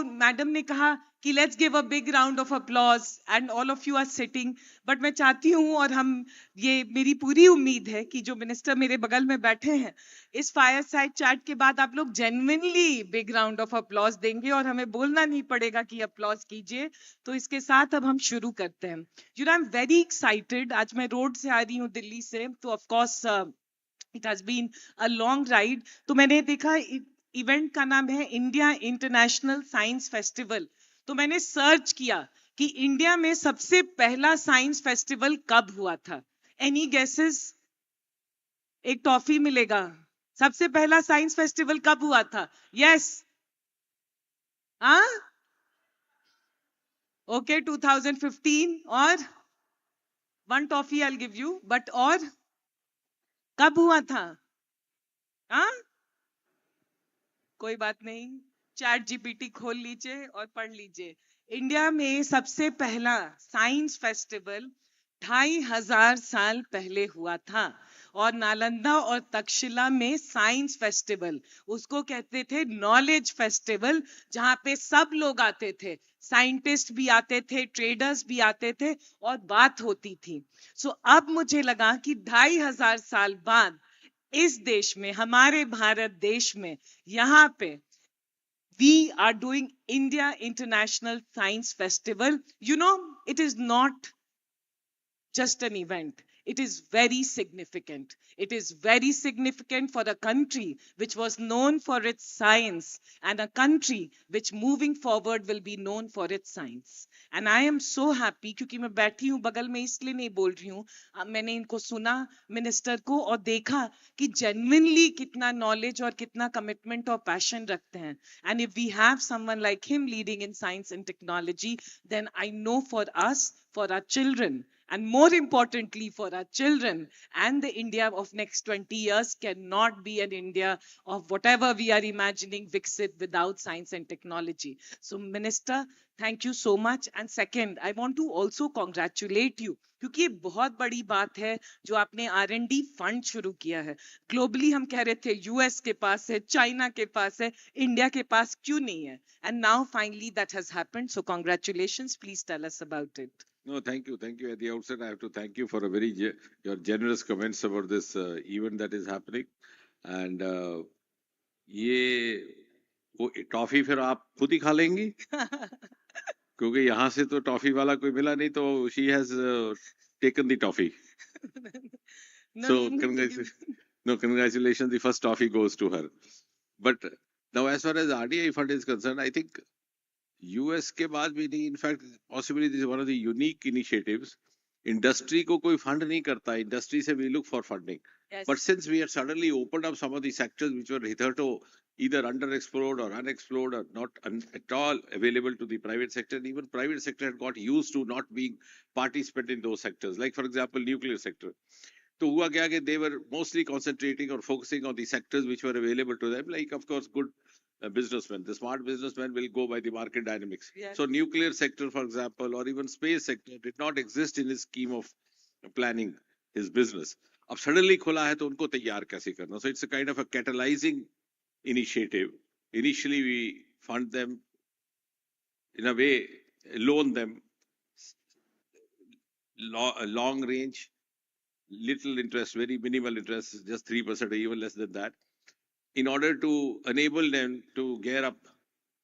Madam ने कहा कि let's give a big round of applause and all of you are sitting, but मैं चाहती हूँ और हम ये मेरी पूरी उम्मीद है कि जो मिनिस्टर मेरे बगल में बैठे हैं, इस फायर साइड चैट के बाद आप लोग genuinely big round of applause देंगे और हमें बोलना नहीं पड़ेगा कि अप्लॉज कीजिए। तो इसके साथ अब हम शुरू करते हैं। You know, I am very excited. आज मैं रोड से आ रही हूँ दिल्ली से, तो of course it has been a long ride. तो मैंने देखा इवेंट का नाम है इंडिया इंटरनेशनल साइंस फेस्टिवल। तो मैंने सर्च किया कि इंडिया में सबसे पहला साइंस फेस्टिवल कब हुआ था। Any guesses? एक टॉफी मिलेगा। सबसे पहला साइंस फेस्टिवल कब हुआ था? यस? हाँ, ओके, 2015। और one toffee I give you, but और कब हुआ था? हाँ, कोई बात नहीं, चैट जीपीटी खोल लीजिए और पढ़ लीजिए। इंडिया में सबसे पहला साइंस फेस्टिवल 2500 साल पहले हुआ था। और नालंदा और तक्षशिला में साइंस फेस्टिवल, उसको कहते थे नॉलेज फेस्टिवल, जहां पे सब लोग आते थे, साइंटिस्ट भी आते थे, ट्रेडर्स भी आते थे और बात होती थी। सो अब मुझे लगा कि 2500 साल बाद इस देश में, हमारे भारत देश में, यहाँ पे we are doing India International Science Festival. You know, it is not just an event. It is very significant. It is very significant for a country which was known for its science, and a country which moving forward will be known for its science. And I am so happy, क्योंकि मैं बैठी हूँ बगल में इसलिए नहीं बोल रही हूँ, मैंने इनको सुना मिनिस्टर को और देखा कि जेन्युइनली कितना नॉलेज और कितना कमिटमेंट और पैशन रखते हैं। And if we have someone like him leading in science and technology, then I know for us, for our children, and more importantly for our children, and the India of next 20 years cannot be an India of whatever we are imagining Viksit without science and technology. So Minister, thank you so much. And second, I want to also congratulate you, क्योंकि ये बहुत बड़ी बात है जो आपने R&D fund शुरू किया है। ग्लोबली हम कह रहे थे यूएस के पास है, चाइना के पास है, इंडिया के पास क्यों नहीं है? And now finally that has happened. So congratulations. Please tell us about it. No, thank you. Thank you. At the outset, I have to thank you for a very your generous comments about this event that is happening. And ये वो toffee फिर आप खुद ही खा लेंगी क्योंकि यहाँ से तो टॉफी वाला कोई मिला नहीं, तो she has taken the toffee. So congratulations. The first toffee goes to her. But now, as far as RDI fund is concerned, I think US के बाद भी नहीं, in fact possibly this is one of the unique initiatives. Industry को कोई fund नहीं करता, industry से we look for funding, but since we have suddenly opened up some of the sectors which were hitherto either underexplored or unexplored or not at all available to the private sector, and even private sector had got used to not being participant in those sectors, like for example nuclear sector. तो हुआ क्या कि they were mostly concentrating or focusing on the sectors which were available to them, like of course good businessmen. The smart businessmen will go by the market dynamics. Yes. So nuclear sector, for example, or even space sector did not exist in his scheme of planning his business. अब suddenly खुला है तो उनको तैयार कैसे करना? So it's a kind of a catalyzing initiative. Initially we fund them in a way, loan them long range, little interest, very minimal interest, just 3% or even less than that, in order to enable them to gear up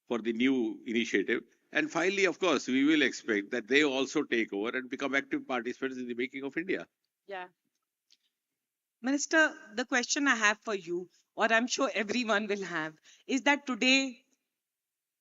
for the new initiative. And finally, of course, we will expect that they also take over and become active participants in the making of India. Yeah. Minister, the question I have for you, or I'm sure everyone will have, is that today,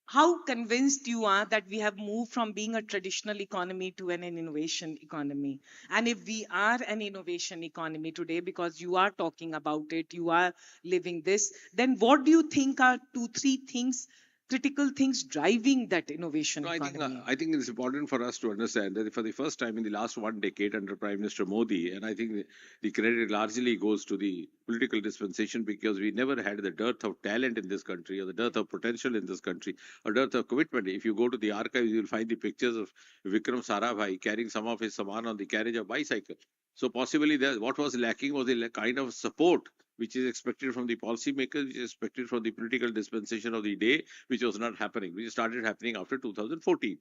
how convinced you are that we have moved from being a traditional economy to an innovation economy? And if we are an innovation economy today, because you are talking about it, you are living this, then what do you think are 2-3 things, critical things driving that innovation economy? I think it's important for us to understand that for the first time in the last 1 decade under Prime Minister Modi, and I think the credit largely goes to the political dispensation, because we never had the dearth of talent in this country, or the dearth of potential in this country, or dearth of commitment. If you go to the archives, you'll find the pictures of Vikram Sarabhai carrying some of his saman on the carriage of bicycle. So possibly what was lacking was the kind of support which is expected from the policymakers, which is expected from the political dispensation of the day, which was not happening, which started happening after 2014.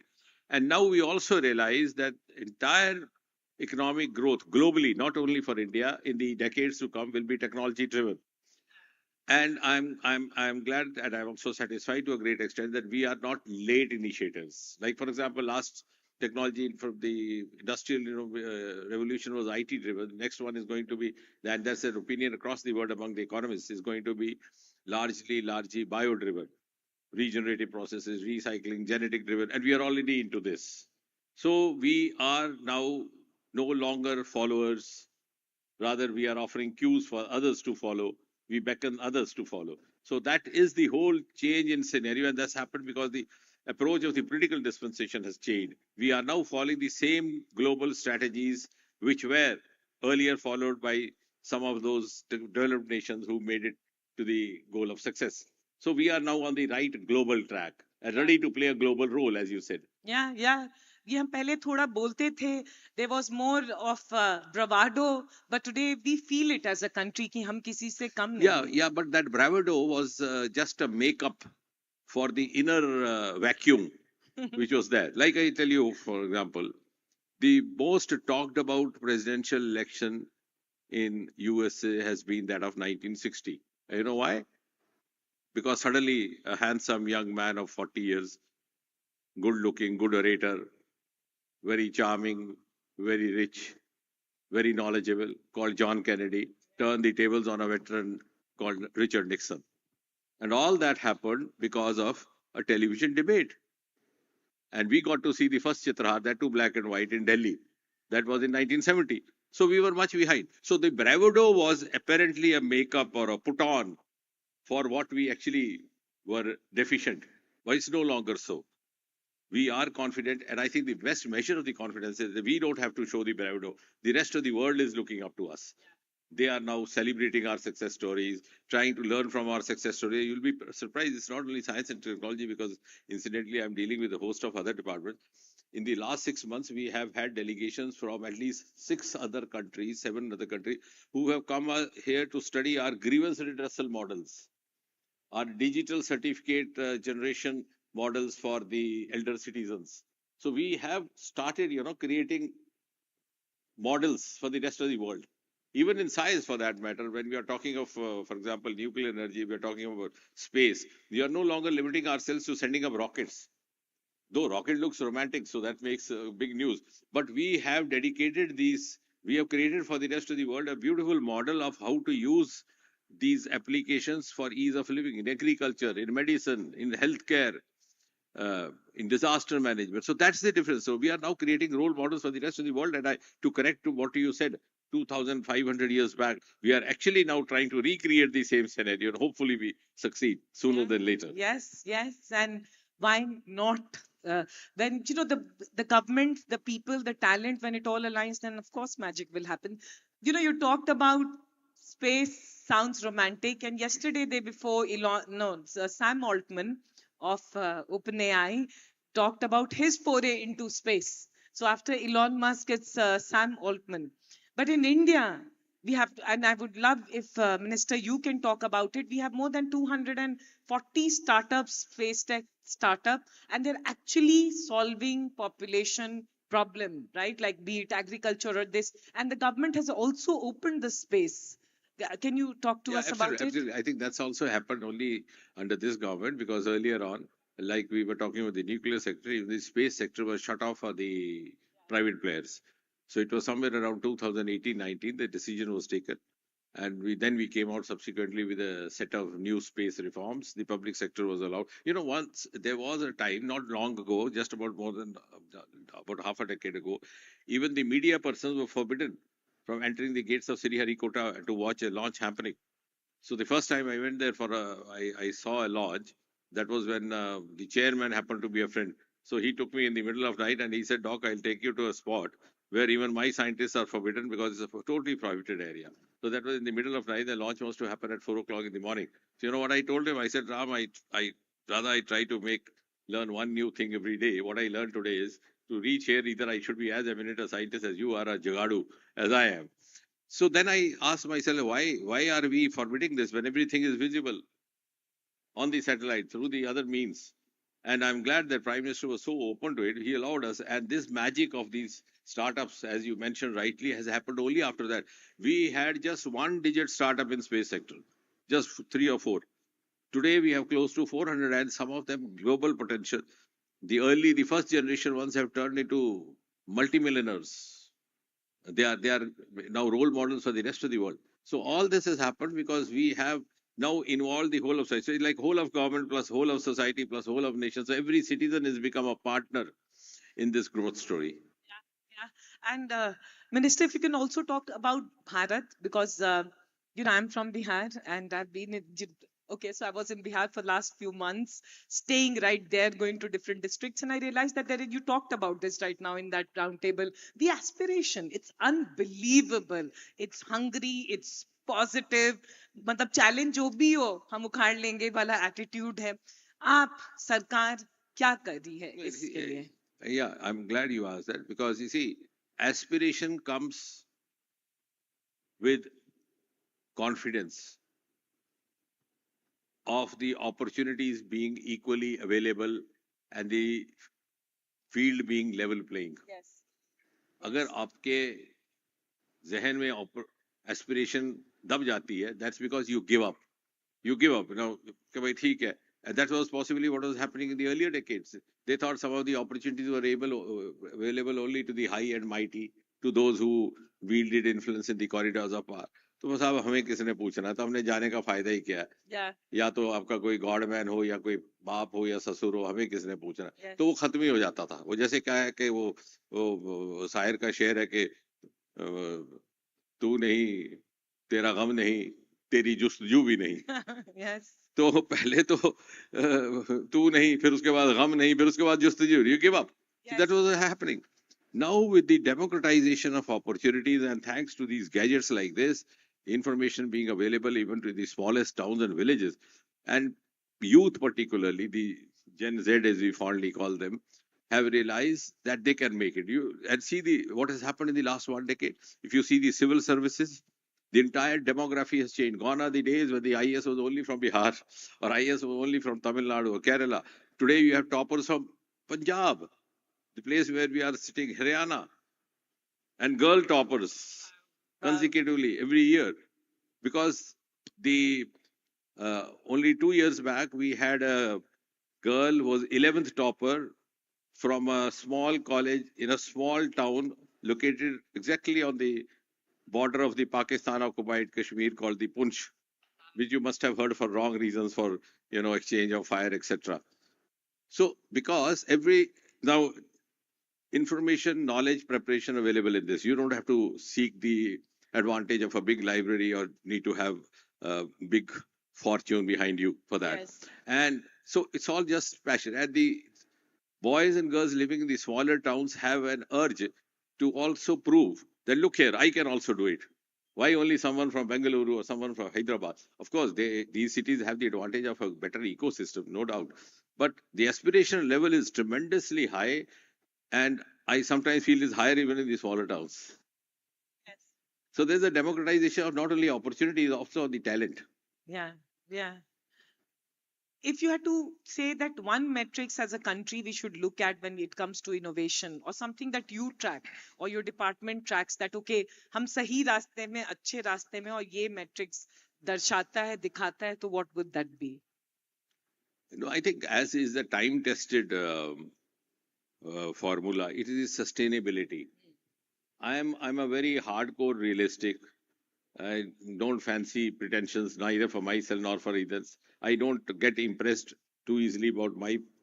And now we also realize that entire economic growth globally, not only for India, in the decades to come, will be technology driven. And I'm glad, and I'm also satisfied to a great extent that we are not late initiators. Like for example, last technology from the industrial revolution was IT driven. Next one is going to be, and that's an opinion across the world among the economists, is going to be largely bio driven, regenerative processes, recycling, genetic driven, and we are already into this. So we are now no longer followers. Rather, we are offering cues for others to follow. We beckon others to follow. So that is the whole change in scenario, and that's happened because the approach of the political dispensation has changed. We are now following the same global strategies which were earlier followed by some of those developed nations who made it to the goal of success. So we are now on the right global track and ready to play a global role, as you said. Yeah. ये हम पहले थोड़ा बोलते थे, there was more of bravado, but today we feel it as a country कि हम किसी से कम नहीं हैं. Yeah, but that bravado was just a makeup for the inner vacuum which was there. Like I tell you, for example, the most talked about presidential election in USA has been that of 1960. You know why? Because suddenly a handsome young man of 40 years, good looking, good orator, very charming, very rich, very knowledgeable, called John Kennedy, turned the tables on a veteran called Richard Nixon. And all that happened because of a television debate. And we got to see the first Chitrahar, that too black and white, in Delhi. That was in 1970. So we were much behind. So the bravado was apparently a makeup or a put on for what we actually were deficient. But it's no longer so. We are confident, and I think the best measure of the confidence is that we don't have to show the bravado. The rest of the world is looking up to us. They are now celebrating our success stories, trying to learn from our success story. You'll be surprised, it's not only science and technology, because incidentally, I'm dealing with a host of other departments. In the last 6 months, we have had delegations from at least 7 other countries, who have come here to study our grievance redressal models, our digital certificate generation models for the elder citizens. So we have started, creating models for the rest of the world. Even in science, for that matter, when we are talking of, for example, nuclear energy, we are talking about space. We are no longer limiting ourselves to sending up rockets. Though rocket looks romantic, so that makes big news. But we have dedicated these, we have created for the rest of the world a beautiful model of how to use these applications for ease of living in agriculture, in medicine, in healthcare, in disaster management. So that's the difference. So we are now creating role models for the rest of the world. And to correct to what you said, 2,500 years back, we are actually now trying to recreate the same scenario, and hopefully we succeed sooner than later. Yes, and why not? When the government, the people, the talent, when it all aligns, then of course magic will happen. You talked about space sounds romantic, and yesterday, day before, Sam Altman of OpenAI talked about his foray into space. So after Elon Musk, it's Sam Altman. But in India, we have, and I would love if Minister, you can talk about it. We have more than 240 startups, space tech startup, and they're actually solving population problem, right? Like be it agriculture or this, and the government has also opened the space. Can you talk to us about it? Absolutely. I think that's also happened only under this government, because earlier on, like we were talking about the nuclear sector, the space sector was shut off for the private players. So it was somewhere around 2018-19 the decision was taken, and we came out subsequently with a set of new space reforms. The public sector was allowed. Once there was a time not long ago, just about more than about half a decade ago, even the media persons were forbidden from entering the gates of Sriharikota to watch a launch happening. So the first time I went there I saw a launch. That was when the chairman happened to be a friend. So he took me in the middle of night and he said, "Doc, I'll take you to a spot where even my scientists are forbidden because it's a totally prohibited area." So that was in the middle of night. The launch was to happen at 4 o'clock in the morning. So you know what I told him? I said, "Ram, I try to learn one new thing every day. What I learned today is to reach here, either I should be as eminent a scientist as you are, a jagadu as I am." So then I asked myself, why are we forbidding this when everything is visible on the satellite through the other means? And I'm glad that Prime Minister was so open to it. He allowed us, and this magic of these startups, as you mentioned rightly, has happened only after that. We had just one digit startup in space sector, just three or four. Today we have close to 400, and some of them global potential. The first generation ones have turned into multimillionaires. They are now role models for the rest of the world. So all this has happened because we have now involved the whole of society. So it's like whole of government plus whole of society plus whole of nation. So every citizen has become a partner in this growth story. Yeah. And Minister, if you can also talk about Bharat, because I'm from Bihar and I've been okay, so I was in Bihar for last few months, staying right there, going to different districts, and I realized that you talked about this right now in that round table. The aspiration, it's unbelievable. It's hungry, it's positive. मतलब challenge जो भी हो हम उखाड़ लेंगे वाला attitude है. आप सरकार क्या कर रही है Well, इसके लिए? yeah, I'm glad you asked that because you see, aspiration comes with confidence of the opportunities being equally available and the field being level playing. Yes. अगर आपके जहन में एस्पिरेशन दब जाती है, that's because you give up. You give up. कि भाई ठीक है. And that was possibly what was happening in the earlier decades. They thought some of the opportunities were available only to the high and mighty, to those who wielded influence in the corridors of power. तो बस अब हमें किसने पूछना, तो हमने जाने का फायदा ही क्या है? Yeah. या तो आपका कोई गॉडमैन हो या कोई बाप हो या ससुर हो, हमें किसने पूछना? Yes. तो वो खत्म ही हो जाता था. वो जैसे क्या है कि वो शायर का शेर है कि तू नहीं, तेरा गम नहीं, तेरी जुस्तजू भी नहीं. Yes. तो पहले तो तू नहीं, फिर उसके बाद गम नहीं, फिर उसके बाद जुस्तजू. You give up. So that was happening. Now with the democratization of opportunities and thanks to these gadgets like this, information being available even to the smallest towns and villages, and youth particularly, the Gen Z as we fondly call them, have realized that they can make it. You and see what has happened in the last 1 decade. If you see the civil services, the entire demography has changed. Gone are the days when the IS was only from Bihar or IS was only from Tamil Nadu or Kerala. Today you have toppers from Punjab, the place where we are sitting, Haryana, and girl toppers consecutively every year. Because the only 2 years back we had a girl who was 11th topper from a small college in a small town located exactly on the border of the Pakistan occupied Kashmir called the Punch, which you must have heard for wrong reasons, for exchange of fire, etc. So because now information, knowledge, preparation available in this, you don't have to seek the advantage of a big library or need to have a big fortune behind you for that. Yes. And so it's all just passion. And the boys and girls living in the smaller towns have an urge to also prove that, look here, I can also do it. Why only someone from Bengaluru or someone from Hyderabad? Of course, these cities have the advantage of a better ecosystem, no doubt. But the aspiration level is tremendously high, and I sometimes feel is higher even in the smaller towns. Yes. So there's a democratization of not only opportunities, also the talent. Yeah. Yeah. If you had to say that one metrics as a country we should look at when it comes to innovation, or something that you track or your department tracks, that okay, हम सही रास्ते में, अच्छे रास्ते में, और ये metrics दर्शाता है, दिखाता है, तो what would that be? I think as is the time-tested formula, it is sustainability. I'm a very hardcore realistic. I don't fancy pretensions neither for myself nor for others. I don't get impressed too easily about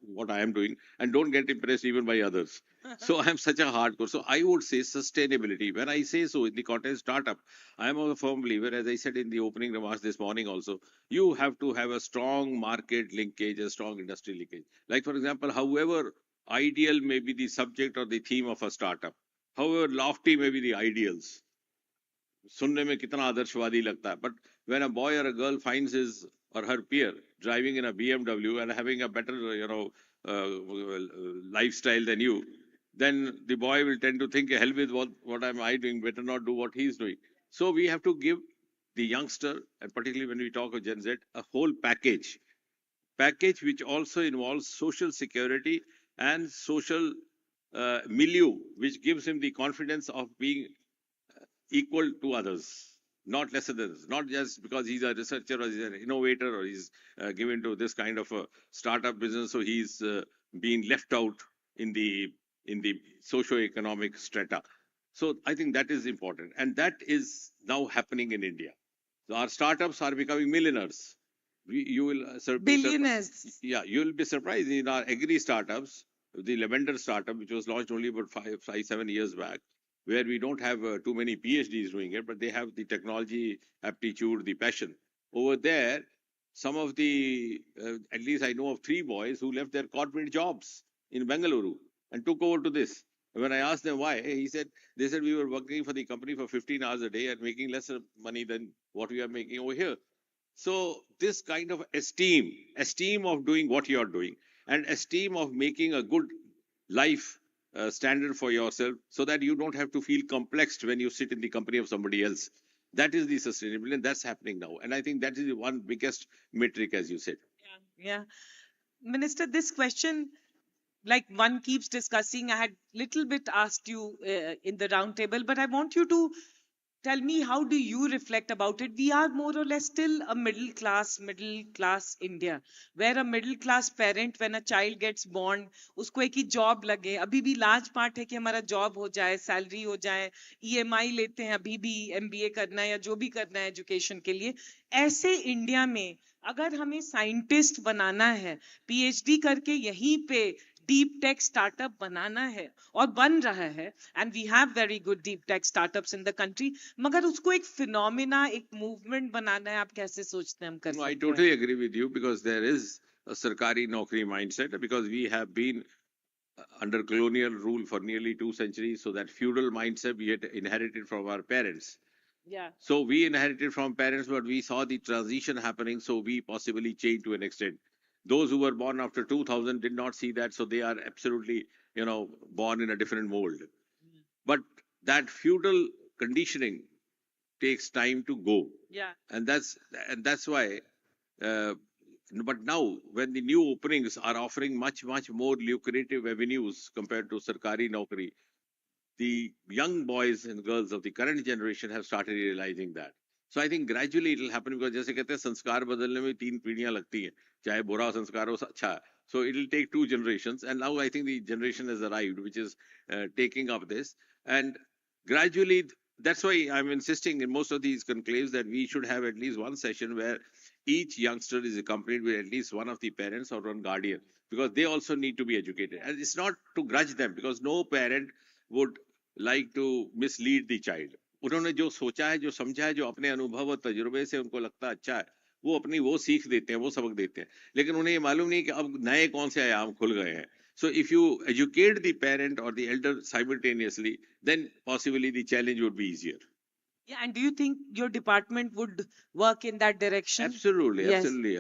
what I am doing, and don't get impressed even by others. So I'm such a hardcore. So I would say sustainability. When I say so in the context startup, I am a firm believer, as I said in the opening remarks this morning also, you have to have a strong market linkage, a strong industry linkage. Like for example, however ideal may be the subject or the theme of a startup, however lofty may be the ideals, सुनने में कितना आदर्शवादी लगता है, but when a boy or a girl finds his or her peer driving in a BMW and having a better lifestyle than you, then the boy will tend to think, hell with what am I doing, better not do what he's doing. So we have to give the youngster, and particularly when we talk of Gen Z, a whole package which also involves social security and social milieu, which gives him the confidence of being equal to others, not lesser than others, not just because he's a researcher or he's an innovator or he's given to this kind of a startup business, so he's being left out in the socio-economic strata. So I think that is important, and that is now happening in India. So our startups are becoming millionaires. You will Billionaires. yeah, you will be surprised in our agri startups. The lavender startup, which was launched only about 7 years back, where we don't have too many PhDs doing it, but they have the technology aptitude, the passion. Over there, some of the, at least I know of 3 boys who left their corporate jobs in Bengaluru and took over to this. When I asked them why, they said we were working for the company for 15 hours a day and making lesser money than what we are making over here. So this kind of esteem of doing what you are doing, and esteem of making a good life standard for yourself, so that you don't have to feel complexed when you sit in the company of somebody else. That is the sustainability, and that's happening now. And I think that is the one biggest metric, as you said. Yeah. Minister, this question, like one keeps discussing, I had little bit asked you in the round table, but I want you to tell me, how do you reflect about it? We are more or less still a middle class India, where a middle class parent, when a child gets born, usko ek hi job lage. Abhi bhi large part hai ki hamara job ho jaye, salary ho jaye, EMI lete hain abhi bhi, MBA karna hai ya jo bhi karna hai education ke liye. ऐसे India में अगर हमें scientist बनाना है, PhD करके यहीं पे deep tech startup बनाना है और बन रहा है, and we have very good deep tech startups in the country, मगर उसको एक फिनोमिना, एक मूवमेंट बनाना है, आप कैसे सोचते हैं हम कर No, I सकते totally हैं? agree with you, because there is a sarkari naukri mindset, because we have been under colonial rule for nearly 2 centuries. So that feudal mindset we had inherited from our parents. Yeah. So we inherited from parents, but we saw the transition happening, so we possibly changed to an extent. Those who were born after 2000 did not see that, so they are absolutely, born in a different mold. But that feudal conditioning takes time to go. Yeah. And that's why. But now, when the new openings are offering much more lucrative avenues compared to sarkari naukri, the young boys and girls of the current generation have started realizing that. So I think gradually it will happen, because जैसे कहते हैं संस्कार बदलने में 3 पीढ़ियां लगती हैं, चाहे बुरा संस्कार हो अच्छा. So it will take 2 generations, and now I think the generation has arrived which is taking up this, and gradually. That's why I'm insisting in most of these conclaves that we should have at least one session where each youngster is accompanied with at least one of the parents or one guardian, because they also need to be educated. And it's not to grudge them, because no parent would like to mislead the child. उन्होंने जो सोचा है, जो समझा है, जो अपने अनुभव और तजुर्बे से उनको लगता अच्छा है, वो अपनी वो सीख देते हैं, वो सबक देते हैं. लेकिन उन्हें ये मालूम नहीं कि अब नए कौन से आयाम खुल गए हैं. So if you educate the parent or the elder simultaneously, then possibly the challenge would be easier. Yeah, and do you think your department would work in that direction? Absolutely, Yes. absolutely.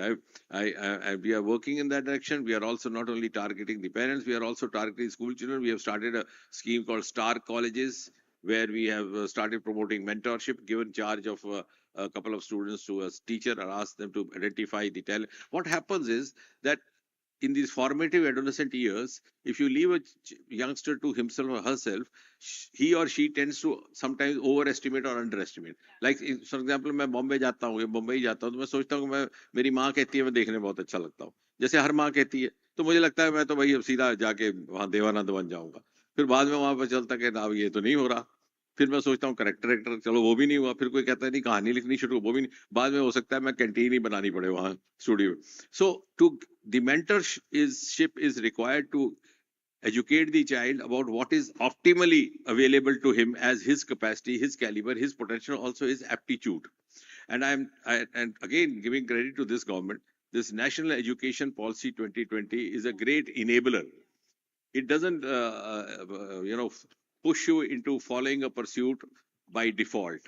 We are working in that direction. We are also not only targeting the parents, we are also targeting school children. We have started a scheme called Star Colleges, where we have started promoting mentorship, given charge of a couple of students to a teacher, and asked them to identify the talent. What happens is that in these formative adolescent years, if you leave a youngster to himself or herself, he or she tends to sometimes overestimate or underestimate. Like, for example, मैं बॉम्बे जाता हूँ या मुंबई जाता हूँ, तो मैं सोचता हूँ मैं, मेरी माँ कहती है मैं देखने में बहुत अच्छा लगता हूँ, जैसे हर माँ कहती है, तो मुझे लगता है मैं तो भाई अब सीधा जाके वहां देवानंद बन जाऊंगा. फिर बाद में वहां पर चलता कि ना ये तो नहीं हो रहा. फिर मैं सोचता हूँ करेक्टर एक्टर, चलो वो भी नहीं हुआ. फिर कोई कहता है नहीं कहानी लिखनी शुरू, वो भी नहीं. बाद में हो सकता है मैं कैंटीन ही बनानी पड़े वहां studio. So the mentorship is required to educate the child about what is optimally available to him as his capacity, his caliber, his potential, also his aptitude. And and again giving credit to this government. This National Education Policy 2020 is a great enabler. It doesn't push you into following a pursuit by default.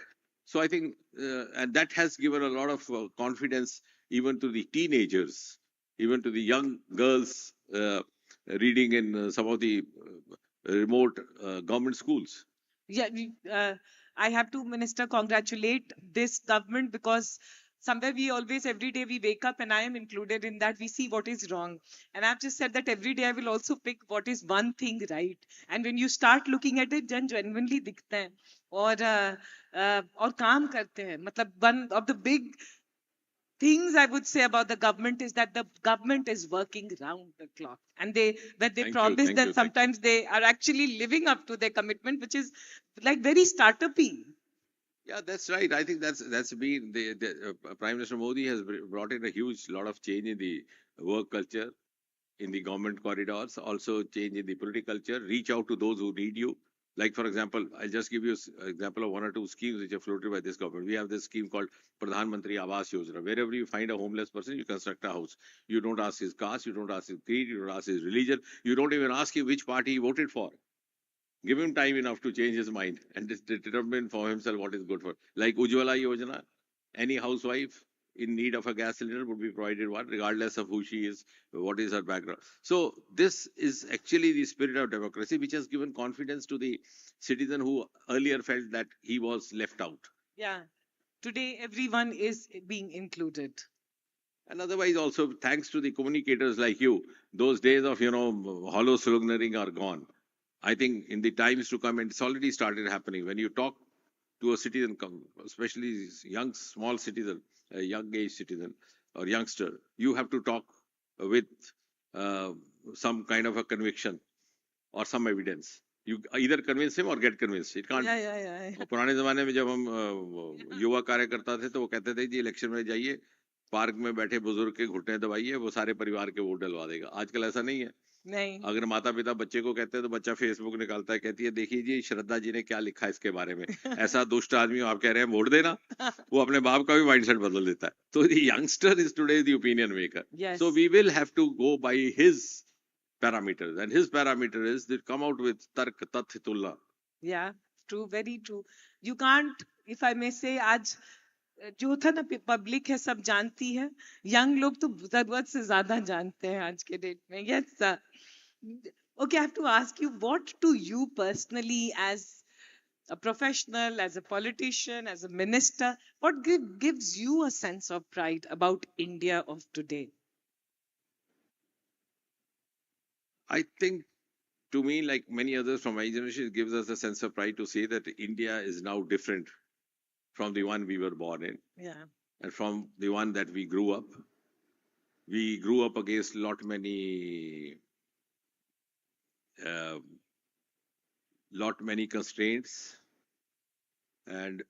So I think and that has given a lot of confidence even to the teenagers, even to the young girls reading in some of the remote government schools. Yeah, I have to, Minister, congratulate this government, because somewhere we always, every day we wake up, and I am included in that, we see what is wrong. And I've just said that every day I will also pick what is one thing right. And when you start looking at it, then genuinely दिखता है और काम करते हैं. मतलब one of the big things I would say about the government is that the government is working round the clock, and when they promise that, sometimes they are actually living up to their commitment, which is like very startup-y. Yeah, that's right. I think that's been Prime Minister Modi has brought in a huge lot of change in the work culture, in the government corridors, also change in the political culture. Reach out to those who need you. Like, for example, I'll just give you an example of one or two schemes which are floated by this government. We have this scheme called Pradhan Mantri Awas Yojana. Wherever you find a homeless person, you construct a house. You don't ask his caste, you don't ask his creed, you don't ask his religion, you don't even ask him which party he voted for. Give him time enough to change his mind and determine for himself what is good for. Like Ujjwala Yojana, any housewife in need of a gas cylinder would be provided one, regardless of who she is, what is her background. So this is actually the spirit of democracy, which has given confidence to the citizen who earlier felt that he was left out. Yeah. Today, everyone is being included. And otherwise, also thanks to the communicators like you, those days of hollow sloganeering are gone. I think in the times to come, and it's already started happening. When you talk to a citizen, especially young, small citizen, a young age citizen or youngster, you have to talk with some kind of a conviction or some evidence. You either convince him or get convinced. It can't. Yeah. पुराने जमाने में जब हम युवा कार्यकर्ता थे तो वो कहते थे जी इलेक्शन में जाइए, पार्क में बैठे बुजुर्ग के घुटने दबाइए, वो सारे परिवार के वोट डलवा देगा. आजकल ऐसा नहीं है. नहीं. अगर माता पिता बच्चे को कहते हैं तो बच्चा फेसबुक निकालता है, कहती है देखिए जी श्रद्धा जी ने क्या लिखा है इसके बारे में, ऐसा दुष्ट आदमी आप कह रहे हैं वोट देना. वो अपने बाप का भी माइंडसेट बदल देता है. तो the youngster is today the opinion maker. So we will have to go by his parameters, and his parameter is they come out with tark tathya tulla. Yeah, true, very true. You can't, if I may say, आज जो होता ना public है सब जानती है, young लोग तो जरूरत से ज्यादा जानते हैं आज के डेट में. Yes, sir. Okay, I have to ask you, what to you personally, as a professional, as a politician, as a minister, what gives you a sense of pride about India of today? I think, to me, like many others from my generation, it gives us a sense of pride to say that India is now different from the one we were born in. Yeah. And from the one that we grew up. We grew up against lot many constraints and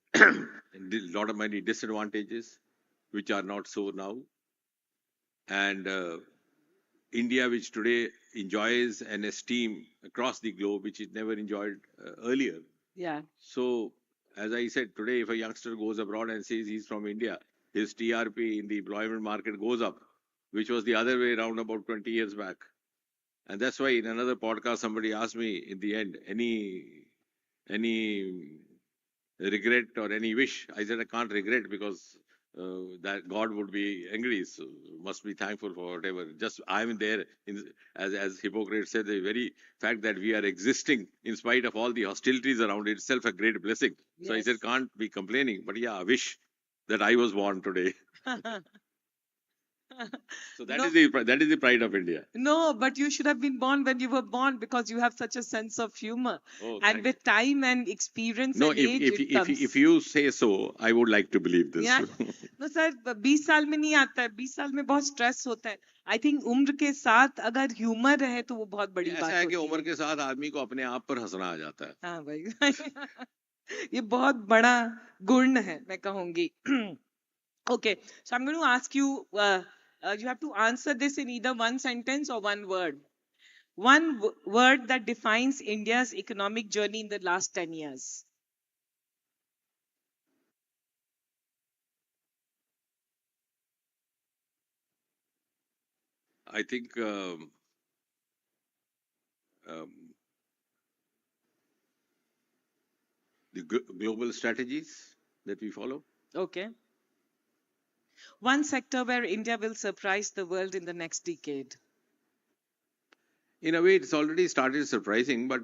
lot of many disadvantages, which are not so now. And India, which today enjoys an esteem across the globe, which it never enjoyed earlier. Yeah. So, as I said, today, if a youngster goes abroad and says he's from India, his TRP in the employment market goes up, which was the other way around about 20 years back. And that's why in another podcast, somebody asked me in the end, any regret or any wish? I said, I can't regret because that God would be angry, so must be thankful for whatever. Just I'm there, as Hippocrates said, the very fact that we are existing in spite of all the hostilities around it itself a great blessing. Yes. So I said, can't be complaining, but yeah, I wish that I was born today. So that is the pride of India. No, but you should have been born when you were born, because you have such a sense of humor. And with time and experience and age, it comes. If you say so, I would like to believe this. Yeah. No, sir, 20 साल में नहीं आता है. 20 साल में बहुत stress होता है. I think उम्र के साथ अगर ह्यूमर रहे तो वो बहुत बड़ी बात होती है. ऐसा है कि उम्र के साथ आदमी को अपने आप पर हंसना आ जाता है. हाँ भाई. ये बहुत बड़ा गुण है, मैं कहूंगी. Okay, so I'm going to ask you. You have to answer this in either one sentence or one word. One word that defines India's economic journey in the last 10 years. I think the global strategies that we follow. Okay. One sector where India will surprise the world in the next decade. In a way, it's already started surprising, but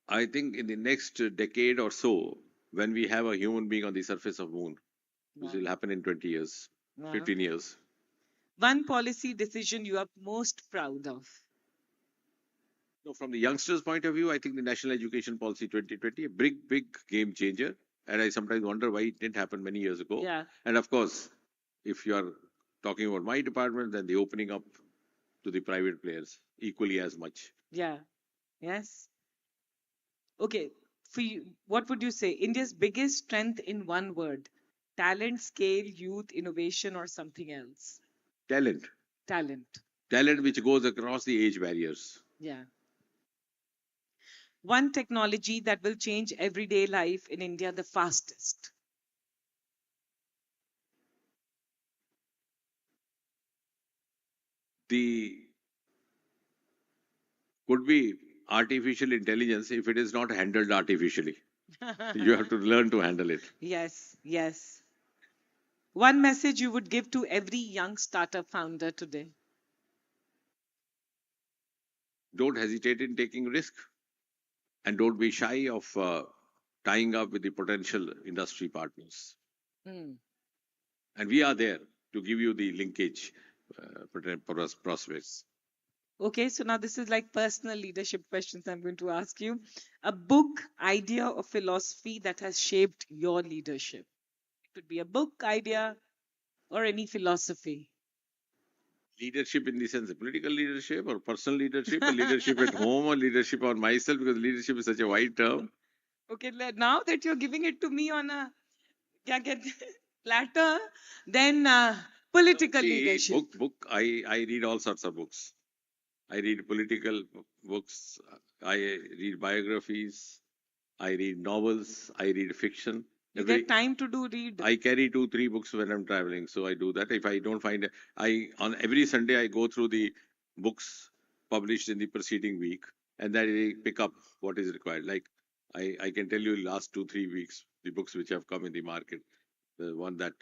I think in the next decade or so, when we have a human being on the surface of moon, which Wow. will happen in 20 years, Wow. 15 years. One policy decision you are most proud of. So from the youngsters' point of view, I think the National Education Policy 2020, a big game changer. And I sometimes wonder why it didn't happen many years ago. Yeah. And of course, if you are talking about my department, then the opening up to the private players equally as much. Yeah. Yes. Okay. For you, what would you say? India's biggest strength in one word: talent, scale, youth, innovation, or something else? Talent. Talent. Talent which goes across the age barriers. Yeah. One technology that will change everyday life in India the fastest. The could be artificial intelligence if it is not handled artificially. You have to learn to handle it. Yes, yes. One message you would give to every young startup founder today. Don't hesitate in taking risk, and don't be shy of tying up with the potential industry partners. Hmm. And we are there to give you the linkage prospects. Okay, so now this is like personal leadership questions I'm going to ask you. A book, idea, or philosophy that has shaped your leadership. It could be a book, idea, or any philosophy. Leadership in the sense of political leadership or personal leadership, or leadership at home, or leadership on myself, because leadership is such a wide term. Okay, now that you're giving it to me on a क्या कहते हैं, platter, then political See, leadership. I read all sorts of books. I read political books. I read biographies. I read novels. I read fiction. You get time to do read. I carry 2, 3 books when I'm traveling, so I do that. If I don't find, I on every Sunday I go through the books published in the preceding week, and then I pick up what is required. Like I can tell you last 2, 3 weeks the books which have come in the market. The one that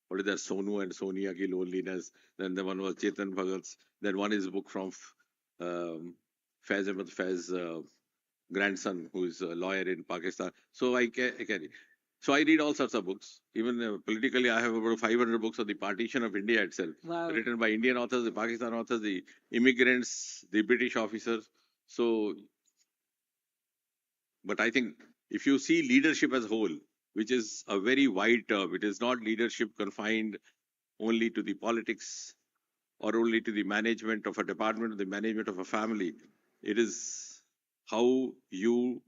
what is that, Sonu and Sonia ki loneliness. Then the one was Chetan Bhagat's. Then one is a book from Faiz Ahmed Faiz grandson, who is a lawyer in Pakistan. So I carry. So I read all sorts of books. Even politically, I have about 500 books on the partition of India itself, Wow. written by Indian authors, the Pakistan authors, the immigrants, the British officers. So, but I think if you see leadership as a whole, which is a very wide term, it is not leadership confined only to the politics or only to the management of a department or the management of a family. It is how you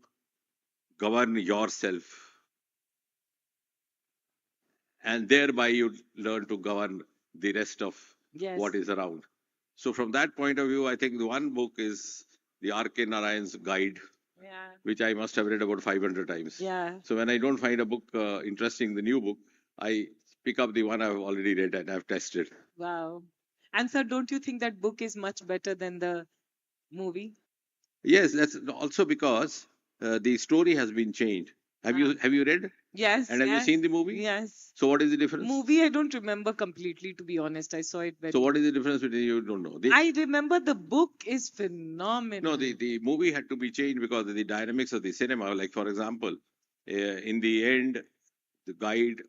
govern yourself, and thereby you learn to govern the rest of Yes. what is around. So from that point of view, I think the one book is the R.K. Narayan's Guide, Yeah. which I must have read about 500 times. Yeah. So when I don't find a book interesting, the new book, I pick up the one I've already read and I've tested. Wow. And sir, don't you think that book is much better than the movie? Yes, that's also because the story has been changed. Have you read? Yes. And have you seen the movie? Yes. So what is the difference? Movie, I don't remember completely, to be honest. I saw it very. So what is the difference between you don't know? I remember the book is phenomenal. No, the movie had to be changed because of the dynamics of the cinema. Like for example, in the end, the guide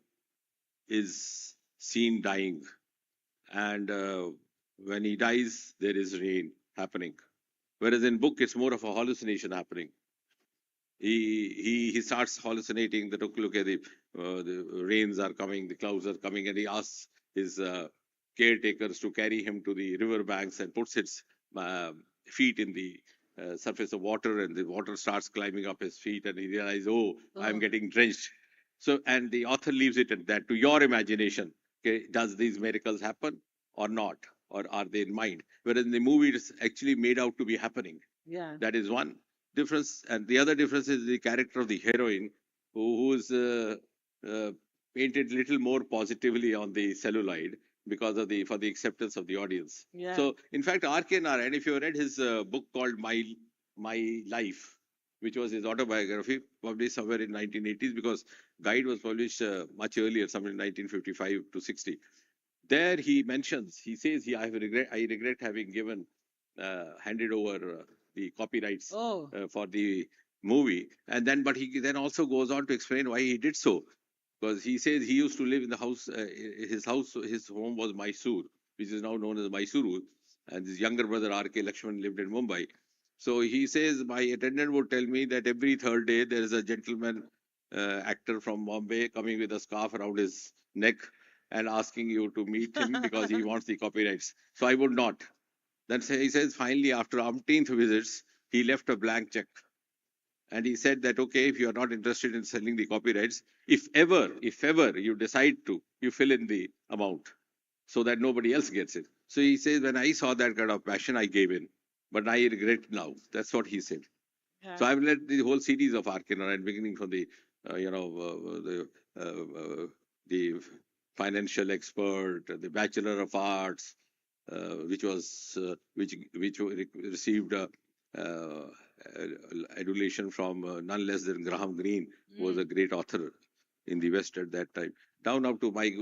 is seen dying, and when he dies, there is rain happening. Whereas in book, it's more of a hallucination happening. He starts hallucinating that look at the rains are coming, the clouds are coming, and he asks his caretakers to carry him to the river banks and puts his feet in the surface of water, and the water starts climbing up his feet, and he realizes, oh, I'm getting drenched. So, and the author leaves it at that, to your imagination. Okay, does these miracles happen or not, or are they in mind? Whereas in the movie, it's actually made out to be happening. Yeah. That is one difference, and the other difference is the character of the heroine, who is painted little more positively on the celluloid because of the for the acceptance of the audience. Yeah. So, in fact, R.K. Narayan, if you read his book called My Life, which was his autobiography, published somewhere in 1980s, because Guide was published much earlier, somewhere in 1955 to 60. There he mentions, he says, I regret having handed over the copyrights for the movie. And then, but he then also goes on to explain why he did so. Because he says he used to live in the house, his home was Mysore, which is now known as Mysuru. And his younger brother, R.K. Lakshman, lived in Mumbai. So he says, my attendant would tell me that every third day there is a gentleman actor from Bombay coming with a scarf around his neck and asking you to meet him because he wants the copyrights. So I would not. Then he says, finally, after umpteenth visits, he left a blank check. And he said that, okay, if you are not interested in selling the copyrights, if ever you decide to, you fill in the amount so that nobody else gets it. So he says, when I saw that kind of passion, I gave in. But I regret now. That's what he said. So I've read the whole series of R.K. Narayan, beginning from the, the financial expert, the Bachelor of Arts, which received adulation from none less than Graham Greene, who was a great author in the West at that time, down up to my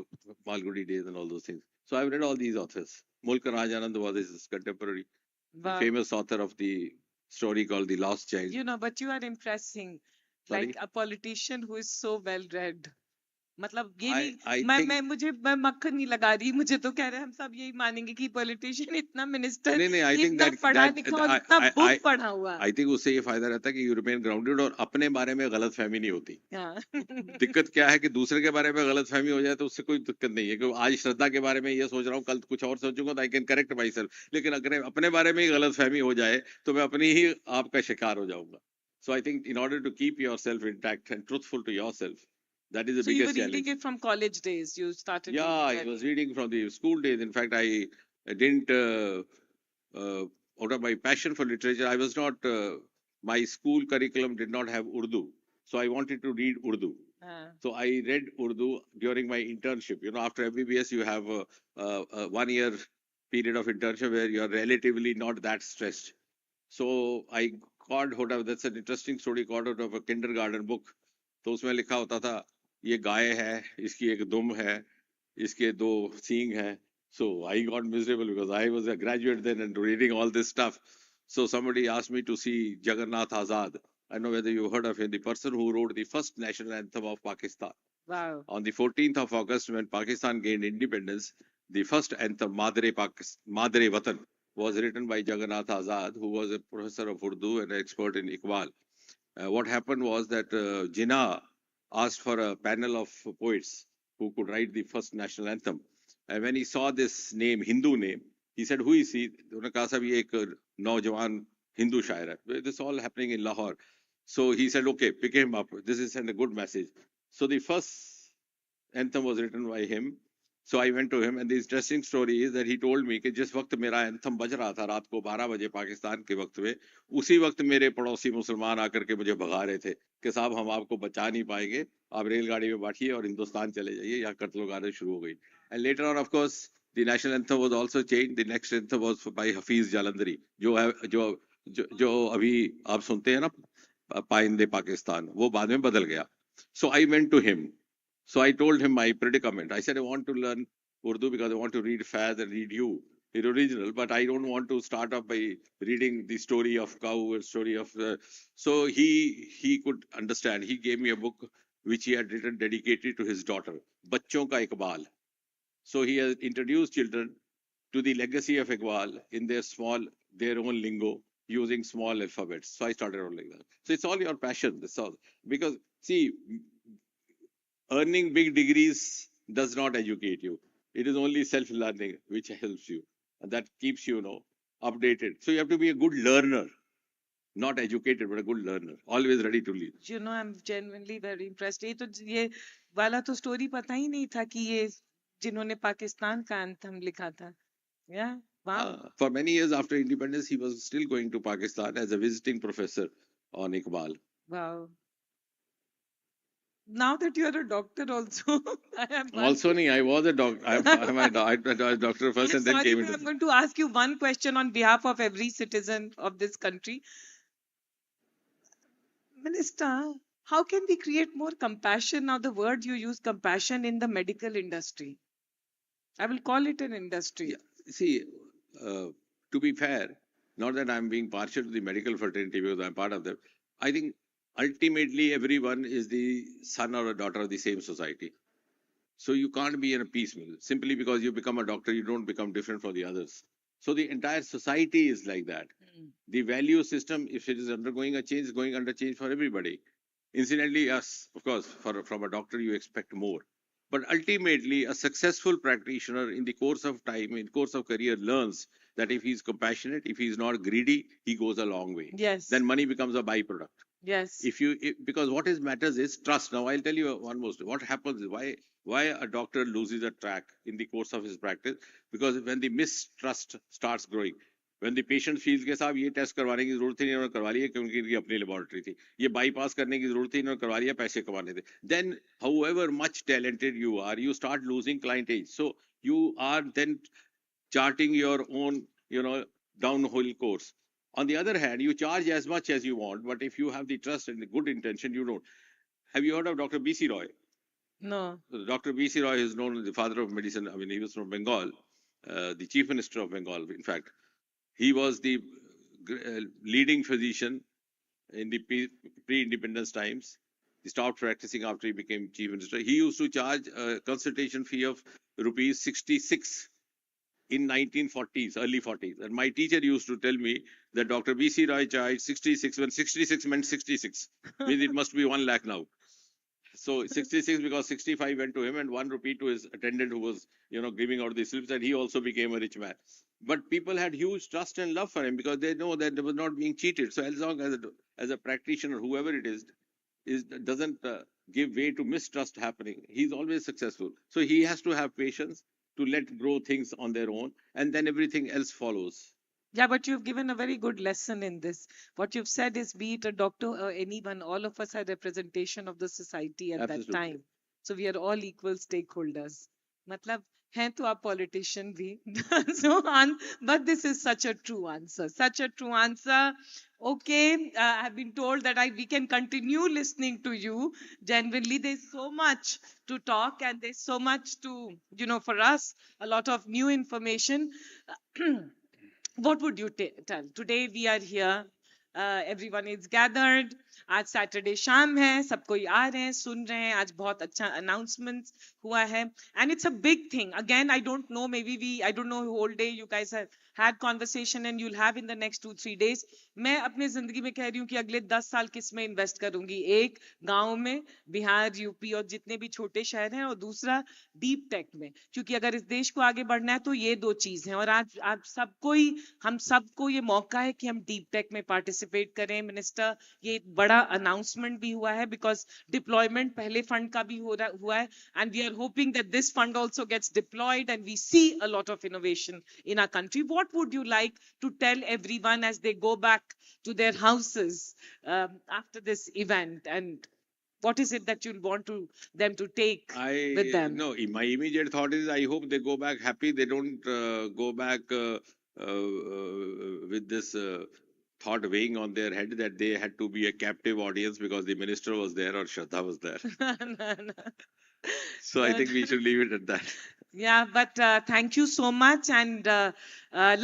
Malgudi days and all those things. So I've read all these authors. Mulka Rajanand was his contemporary, famous author of the story called The Lost Child. But you are impressing, Sorry? like a politician who is so well read. मतलब ये I नहीं think मैं मक्खन नहीं लगा रही, मुझे तो कह रहे हैं हम सब यही मानेंगे कि पॉलिटिशियन इतना मिनिस्टर नहीं I think इतना पढ़ा लिखा और इतना बुक पढ़ा हुआ. I think उससे ये फायदा रहता है कि यू रिमेन ग्राउंडेड और अपने बारे में गलत फहमी नहीं होती. दिक्कत क्या है कि दूसरे के बारे में गलत फहमी हो जाए तो उससे कोई दिक्कत नहीं है कि आज श्रद्धा के बारे में ये सोच रहा हूँ, कल कुछ और सोचूंगा तो I can correct my self. लेकिन अगर अपने बारे में ही गलत फहमी हो जाए तो मैं अपनी ही आपका शिकार हो जाऊंगा. So I think in order to keep yourself intact and truthful to yourself, that is the biggest challenge. So you were reading it from college days. You started. Yeah, I was reading from the school days. In fact, I didn't. Out of my passion for literature, I was not. My school curriculum did not have Urdu, so I wanted to read Urdu. So I read Urdu during my internship. After MBBS, you have a 1 year period of internship where you are relatively not that stressed. So I got that's an interesting story. Got out of a kindergarten book. तो उसमें लिखा होता था ये गाय है, इसकी एक दुम है, इसके दो सींग हैं. So I got miserable because I was a graduate then and reading all this stuff. So somebody asked me to see Jagannath Azad. I don't know whether you heard of him, the person who wrote the first national anthem of Pakistan. Wow. On the 14th of August, when Pakistan gained independence, the first anthem, Madre Watan, was written by Jagannath Azad, who was a professor of Urdu and an expert in Iqbal. What happened was that Jinnah asked for a panel of poets who could write the first national anthem. And when he saw this name, Hindu name, he said, who is he? उन्होंने कहा साहब ये एक नौजवान हिंदू शायर है. This is all happening in Lahore. So he said, okay, pick him up. This is a good message. So the first anthem was written by him. So I went to him, and the interesting story is that he told me कि जिस वक्त मेरा anthem बज रहा था रात को 12 बजे पाकिस्तान के वक्त में, उसी वक्त मेरे पड़ोसी मुसलमान आकर के मुझे भगा रहे थे कि साहब हम आपको बचा नहीं पाएंगे, आप रेलगाड़ी में बैठिए और हिंदुस्तान चले जाइए, यहाँ कत्लोगारी शुरू हो गई. And later on, of course, the national anthem was also changed. The next anthem was by Hafiz Jalandhari, जो अभी आप सुनते हैं ना, पाइंदे पाकिस्तान, वो बाद में बदल गया. So I went to him. So I told him my predicament. I said, I want to learn Urdu because I want to read Faz and read you, the original, but I don't want to start off by reading the story of cow or story of... So he could understand. He gave me a book which he had written dedicated to his daughter, Bachon Ka Iqbal. So he has introduced children to the legacy of Iqbal in their own lingo, using small alphabets. So I started out like that. So it's all your passion. That's all. Because, see, earning big degrees does not educate you. It is only self-learning which helps you. And that keeps you, updated. So you have to be a good learner. Not educated, but a good learner. Always ready to learn. I'm genuinely very impressed. ये वाला तो story पता ही नहीं था कि ये जिन्होंने पाकिस्तान का anthem लिखा था. Yeah. Wow. For many years after independence, he was still going to Pakistan as a visiting professor on Iqbal. Wow. Now that you are a doctor also, I have also I was a doctor. I'm a doctor first and then came into... I'm going to ask you one question on behalf of every citizen of this country. Minister, how can we create more compassion? Now the word you use, compassion, in the medical industry. I will call it an industry. Yeah. See, to be fair, not that I'm being partial to the medical fraternity because I'm part of them. I think ultimately everyone is the son or a daughter of the same society. So you can't be in a piecemeal. Simply because you become a doctor, you don't become different from the others. So the entire society is like that. The value system, if it is undergoing a change, is going under change for everybody. Incidentally, yes, of course, from a doctor you expect more. But ultimately, a successful practitioner in the course of time, in course of career, learns that if he's compassionate, if he's not greedy, he goes a long way. Yes. Then money becomes a byproduct. Yes. Because what is matters is trust. Now I'll tell you one more story. What happens is why a doctor loses a track in the course of his practice, because when the mistrust starts growing, when the patient feels कि साहब ये test करवाने की जरूरत ही नहीं, उन्होंने करवा लिया क्योंकि इनकी अपनी लेबोरेटरी थी, ये बाईपास करने की जरूरत ही नहीं, उन्होंने करवा लिया पैसे कमाने थे. Then however much talented you are, you start losing clientage. So you are then charting your own, downhill course. On the other hand, you charge as much as you want, but if you have the trust and the good intention, you don't. Have you heard of Dr. B.C. Roy? No. Dr. B.C. Roy is known as the father of medicine. I mean, he was from Bengal, the chief minister of Bengal, in fact. He was the leading physician in the pre-independence times. He stopped practicing after he became chief minister. He used to charge a consultation fee of rupees 66 in 1940s, early 40s. And my teacher used to tell me that Dr. B.C. Roy charged 66 when 66 meant 66. Means it must be 1 lakh now. So 66 because 65 went to him and 1 rupee to his attendant who was, giving out the slips, and he also became a rich man. But people had huge trust and love for him because they know that they were not being cheated. So as long as a practitioner, whoever it is doesn't give way to mistrust happening, he's always successful. So he has to have patience to let grow things on their own, and then everything else follows. Yeah, but you've given a very good lesson in this. What you've said is, be it a doctor or anyone, all of us are representation of the society at Absolutely. that time. So we are all equal stakeholders. Matlab, हैं तो आप politician भी. But this is such a true answer. Such a true answer. Okay, I've been told that we can continue listening to you. Genuinely, there's so much to talk and there's so much to, for us, a lot of new information. What would you tell? Today we are here. Everyone is gathered. आज Saturday शाम है, सब कोई आ रहे हैं, सुन रहे हैं. आज बहुत अच्छा अनाउंसमेंट हुआ है, and it's a big thing. Again, I don't know, I don't know, whole day you guys have had conversation and you'll have in the next 2-3 days. मैं अपने जिंदगी में कह रही हूँ कि अगले 10 साल किस में इन्वेस्ट करूंगी. एक, गांव में, बिहार, यूपी और जितने भी छोटे शहर हैं, और दूसरा डीप टेक में. क्योंकि अगर इस देश को आगे बढ़ना है तो ये दो चीज हैं. और आज हम सबको ये मौका है कि हम डीप टेक में पार्टिसिपेट करें. मिनिस्टर, ये बड़ा अनाउंसमेंट भी हुआ है बिकॉज डिप्लॉयमेंट पहले फंड का भी हुआ है, and we are hoping that this fund also gets deployed and we see a lot of innovation in our country. What would you like to tell everyone as they go back to their houses after this event, and what is it that you'll want them to take with them? No, my immediate thought is I hope they go back happy. They don't go back with this thought weighing on their head that they had to be a captive audience because the minister was there or Shradha was there. No. So I think we should leave it at that. Yeah, but thank you so much, and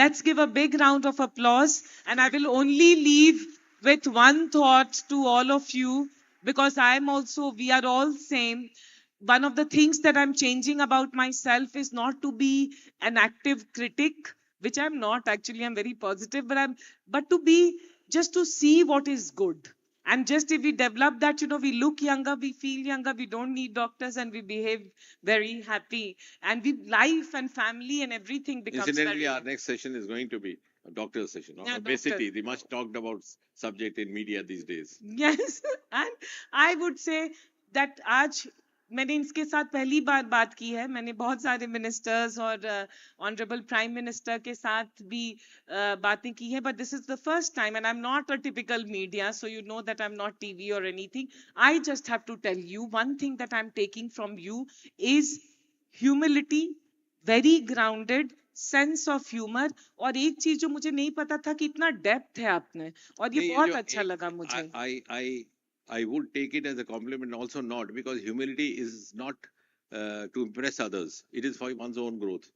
let's give a big round of applause. And I will only leave with one thought to all of you, because we are all same. One of the things that I'm changing about myself is not to be an active critic, which I'm not actually. I'm very positive, but to be, just to see what is good. And just if we develop that, we look younger, we feel younger, we don't need doctors, and we behave very happy. And life and family and everything becomes Incidentally, very... our next session is going to be a doctor's session on Yeah, obesity, doctor. the much talked about subject in media these days. Yes, and I would say that आज मैंने इसके साथ पहली बार बात की है. मैंने बहुत सारे मिनिस्टर्स और ऑनरेबल प्राइम मिनिस्टर के साथ भी बातें की है, but this is the first time, and I'm not a typical media, so you know that I'm not TV or anything. I just have to tell you one thing that I'm taking from you is humility, very grounded, sense of humour. और एक चीज जो मुझे नहीं पता था कि इतना डेप्थ है आपने, और ये बहुत अच्छा लगा मुझे. I would take it as a compliment, also not, because humility is not to impress others. It is for one's own growth.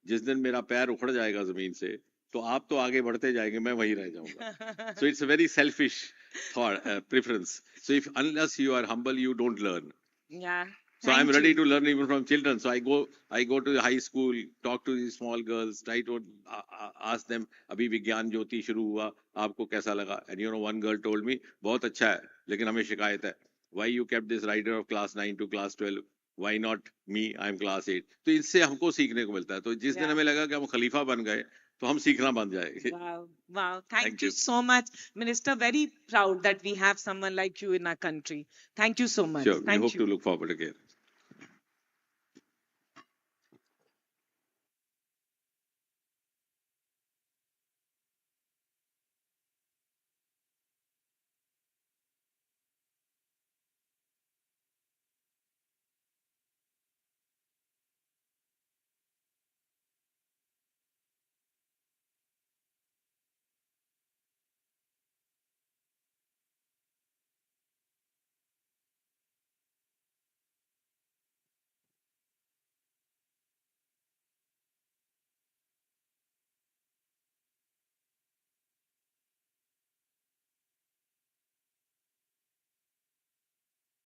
जिस दिन मेरा पैर उखड़ जाएगा जमीन से, तो आप तो आगे बढ़ते जाएंगे, मैं वहीं रह जाऊंगा. So it's a very selfish thought, preference. So if unless you are humble, you don't learn. Yeah. So I'm Thank ready you. to learn even from children. So I go to the high school, talk to these small girls, try to ask them, अभी विज्ञान ज्योति शुरू हुआ, आपको कैसा लगा? And you know, one girl told me, बहुत अच्छा है, लेकिन हमें शिकायत है. Why you kept this rider of class 9 to class 12? Why not me? I'm class 8. तो इससे हमको सीखने को मिलता है. तो जिस दिन Yeah. हमें लगा कि हम खलीफा बन गए, तो हम सीखना बन जाएंगे. Wow. Wow. Thank Thank you you. so much, Minister. Very proud that we have someone like you in our country. Thank you so much. Sure. We Thank hope you. to look forward again.